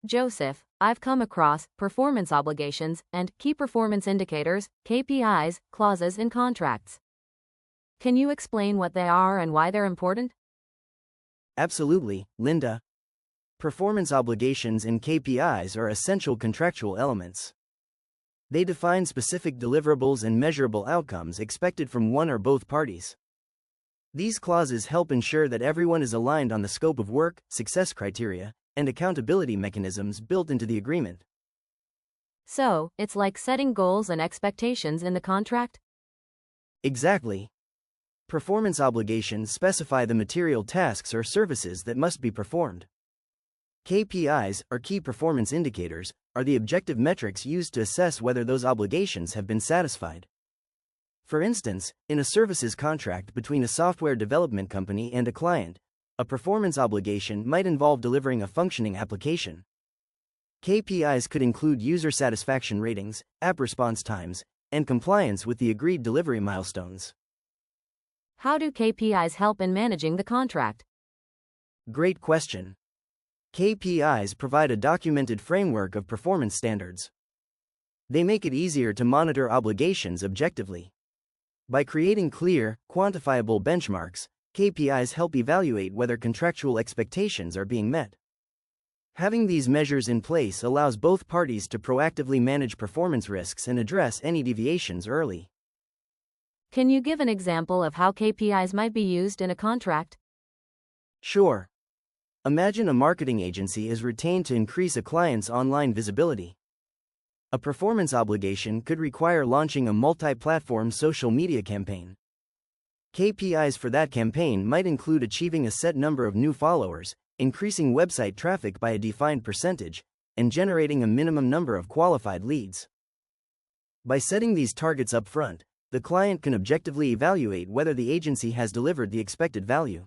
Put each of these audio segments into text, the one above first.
Joseph, I've come across performance obligations and key performance indicators, KPIs, clauses in contracts. Can you explain what they are and why they're important? Absolutely, Linda. Performance obligations and KPIs are essential contractual elements. They define specific deliverables and measurable outcomes expected from one or both parties. These clauses help ensure that everyone is aligned on the scope of work, success criteria, and accountability mechanisms built into the agreement. So, it's like setting goals and expectations in the contract? Exactly. Performance obligations specify the material tasks or services that must be performed. KPIs, or key performance indicators, are the objective metrics used to assess whether those obligations have been satisfied. For instance, in a services contract between a software development company and a client, a performance obligation might involve delivering a functioning application. KPIs could include user satisfaction ratings, app response times, and compliance with the agreed delivery milestones. How do KPIs help in managing the contract? Great question. KPIs provide a documented framework of performance standards. They make it easier to monitor obligations objectively. By creating clear, quantifiable benchmarks, KPIs help evaluate whether contractual expectations are being met. Having these measures in place allows both parties to proactively manage performance risks and address any deviations early. Can you give an example of how KPIs might be used in a contract? Sure. Imagine a marketing agency is retained to increase a client's online visibility. A performance obligation could require launching a multi-platform social media campaign. KPIs for that campaign might include achieving a set number of new followers, increasing website traffic by a defined percentage, and generating a minimum number of qualified leads. By setting these targets up front, the client can objectively evaluate whether the agency has delivered the expected value.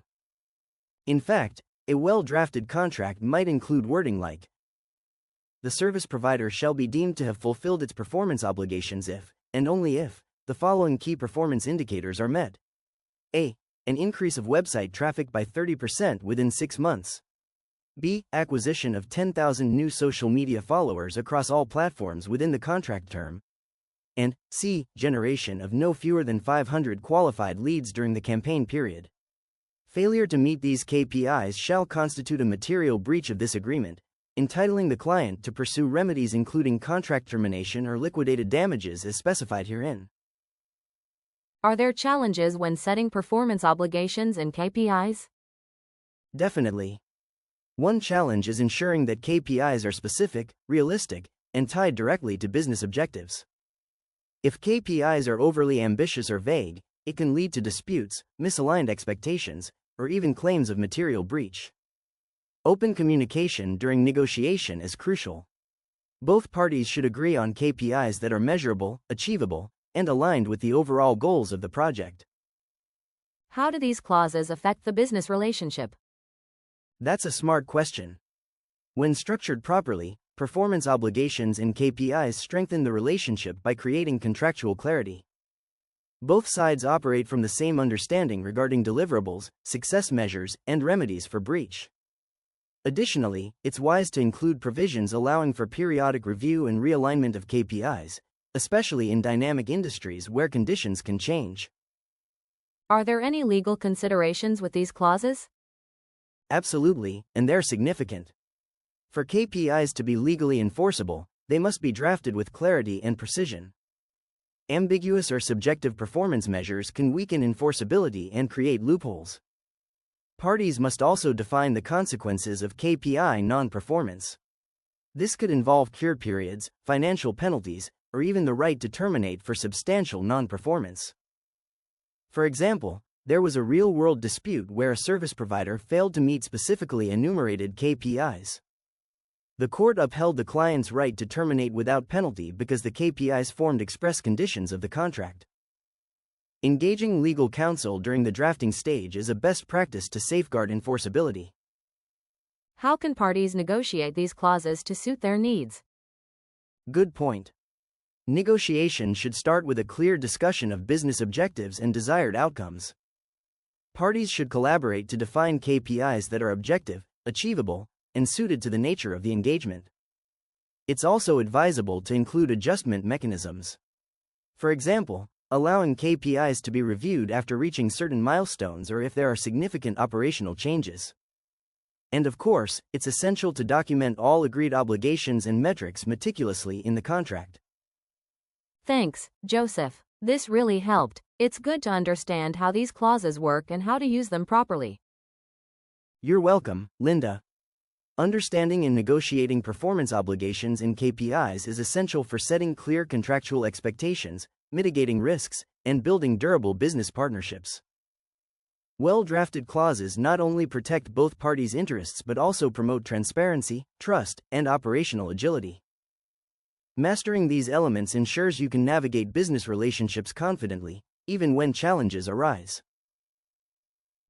In fact, a well-drafted contract might include wording like, "The service provider shall be deemed to have fulfilled its performance obligations if, and only if, the following key performance indicators are met. A. An increase of website traffic by 30% within 6 months. B. Acquisition of 10,000 new social media followers across all platforms within the contract term. And C. Generation of no fewer than 500 qualified leads during the campaign period." Failure to meet these KPIs shall constitute a material breach of this agreement, entitling the client to pursue remedies including contract termination or liquidated damages as specified herein. Are there challenges when setting performance obligations and KPIs? Definitely. One challenge is ensuring that KPIs are specific, realistic, and tied directly to business objectives. If KPIs are overly ambitious or vague, it can lead to disputes, misaligned expectations, or even claims of material breach. Open communication during negotiation is crucial. Both parties should agree on KPIs that are measurable, achievable, and aligned with the overall goals of the project. How do these clauses affect the business relationship? That's a smart question. When structured properly, performance obligations and KPIs strengthen the relationship by creating contractual clarity. Both sides operate from the same understanding regarding deliverables, success measures, and remedies for breach. Additionally, it's wise to include provisions allowing for periodic review and realignment of KPIs, especially in dynamic industries where conditions can change. Are there any legal considerations with these clauses? Absolutely, and they're significant. For KPIs to be legally enforceable, they must be drafted with clarity and precision. Ambiguous or subjective performance measures can weaken enforceability and create loopholes. Parties must also define the consequences of KPI non-performance. This could involve cure periods, financial penalties, or even the right to terminate for substantial non-performance. For example, there was a real-world dispute where a service provider failed to meet specifically enumerated KPIs. The court upheld the client's right to terminate without penalty because the KPIs formed express conditions of the contract. Engaging legal counsel during the drafting stage is a best practice to safeguard enforceability. How can parties negotiate these clauses to suit their needs? Good point. Negotiation should start with a clear discussion of business objectives and desired outcomes. Parties should collaborate to define KPIs that are objective, achievable, and suited to the nature of the engagement. It's also advisable to include adjustment mechanisms. For example, allowing KPIs to be reviewed after reaching certain milestones or if there are significant operational changes. And of course, it's essential to document all agreed obligations and metrics meticulously in the contract. Thanks, Joseph. This really helped. It's good to understand how these clauses work and how to use them properly. You're welcome, Linda. Understanding and negotiating performance obligations and KPIs is essential for setting clear contractual expectations, mitigating risks, and building durable business partnerships. Well-drafted clauses not only protect both parties' interests but also promote transparency, trust, and operational agility. Mastering these elements ensures you can navigate business relationships confidently, even when challenges arise.